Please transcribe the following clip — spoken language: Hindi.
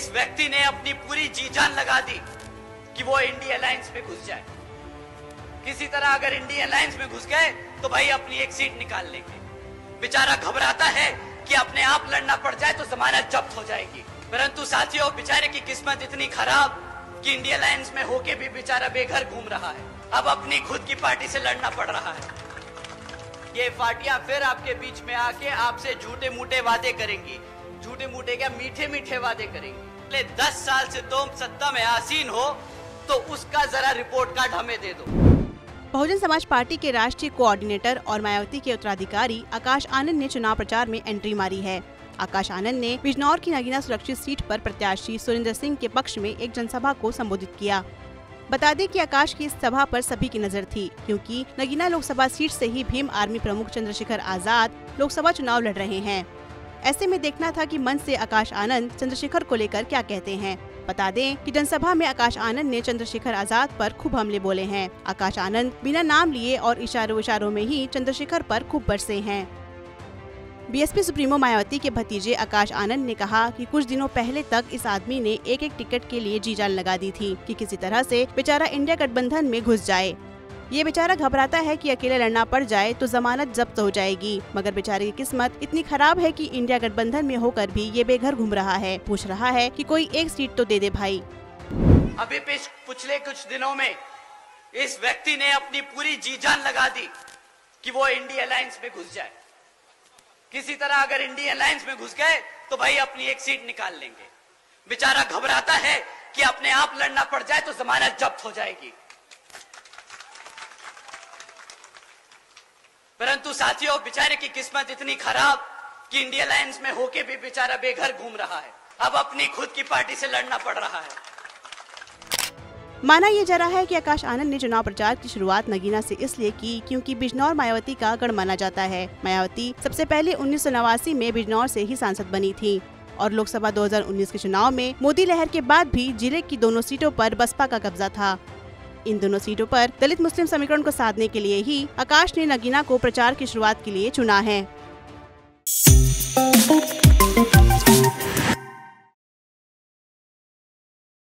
इस व्यक्ति ने अपनी पूरी जी जान लगा दी कि वो इंडिया अलायंस में घुस जाए। किसी तरह अगर इंडिया अलायंस में घुस गए तो भाई अपनी एक सीट निकाल लेंगे। बेचारा घबराता है कि अपने आप लड़ना पड़ जाए तो जमानत जब्त हो जाएगी। परंतु साथियों, बेचारे की किस्मत इतनी खराब कि इंडिया अलायंस में होके भी बेचारा बेघर घूम रहा है। अब अपनी खुद की पार्टी से लड़ना पड़ रहा है। ये पार्टियां फिर आपके बीच में आके आपसे झूठे मूठे वादे करेंगी। झूठे मूठे क्या, मीठे मीठे वादे करेंगी। 10 साल से तुम सत्ता में आसीन हो तो उसका जरा रिपोर्ट कार्ड हमें दे दो। बहुजन समाज पार्टी के राष्ट्रीय कोऑर्डिनेटर और मायावती के उत्तराधिकारी आकाश आनंद ने चुनाव प्रचार में एंट्री मारी है। आकाश आनंद ने बिजनौर की नगीना सुरक्षित सीट पर प्रत्याशी सुरेंद्र सिंह के पक्ष में एक जनसभा को संबोधित किया। बता दें कि आकाश की इस सभा पर सभी की नजर थी, क्योंकि नगीना लोकसभा सीट से ही भीम आर्मी प्रमुख चंद्रशेखर आजाद लोकसभा चुनाव लड़ रहे हैं। ऐसे में देखना था कि मंच से आकाश आनंद चंद्रशेखर को लेकर क्या कहते हैं। बता दें कि जनसभा में आकाश आनंद ने चंद्रशेखर आजाद पर खूब हमले बोले हैं। आकाश आनंद बिना नाम लिए और इशारों में ही चंद्रशेखर पर खूब बरसे हैं। बीएसपी सुप्रीमो मायावती के भतीजे आकाश आनंद ने कहा कि कुछ दिनों पहले तक इस आदमी ने एक एक टिकट के लिए जी जान लगा दी थी कि किसी तरह से बेचारा इंडिया गठबंधन में घुस जाए। ये बेचारा घबराता है कि अकेले लड़ना पड़ जाए तो जमानत जब्त हो जाएगी, मगर बेचारे की किस्मत इतनी खराब है कि इंडिया गठबंधन में होकर भी ये बेघर घूम रहा है। पूछ रहा है कि कोई एक सीट तो दे दे भाई। अभी पिछले कुछ दिनों में इस व्यक्ति ने अपनी पूरी जी जान लगा दी कि वो इंडिया अलायंस में घुस जाए। किसी तरह अगर इंडिया अलायंस में घुस गए तो भाई अपनी एक सीट निकाल लेंगे। बेचारा घबराता है कि अपने आप लड़ना पड़ जाए तो जमानत जब्त हो जाएगी। परंतु साथियों, बेचारे की किस्मत इतनी खराब कि इंडिया अलायंस में होके भी बेचारा बेघर घूम रहा है। अब अपनी खुद की पार्टी से लड़ना पड़ रहा है। माना यह जा रहा है कि आकाश आनंद ने चुनाव प्रचार की शुरुआत नगीना से इसलिए की क्योंकि बिजनौर मायावती का गढ़ माना जाता है। मायावती सबसे पहले 1989 में बिजनौर से ही सांसद बनी थी और लोकसभा 2019 के चुनाव में मोदी लहर के बाद भी जिले की दोनों सीटों पर बसपा का कब्जा था। इन दोनों सीटों पर दलित मुस्लिम समीकरण को साधने के लिए ही आकाश ने नगीना को प्रचार की शुरुआत के लिए चुना है।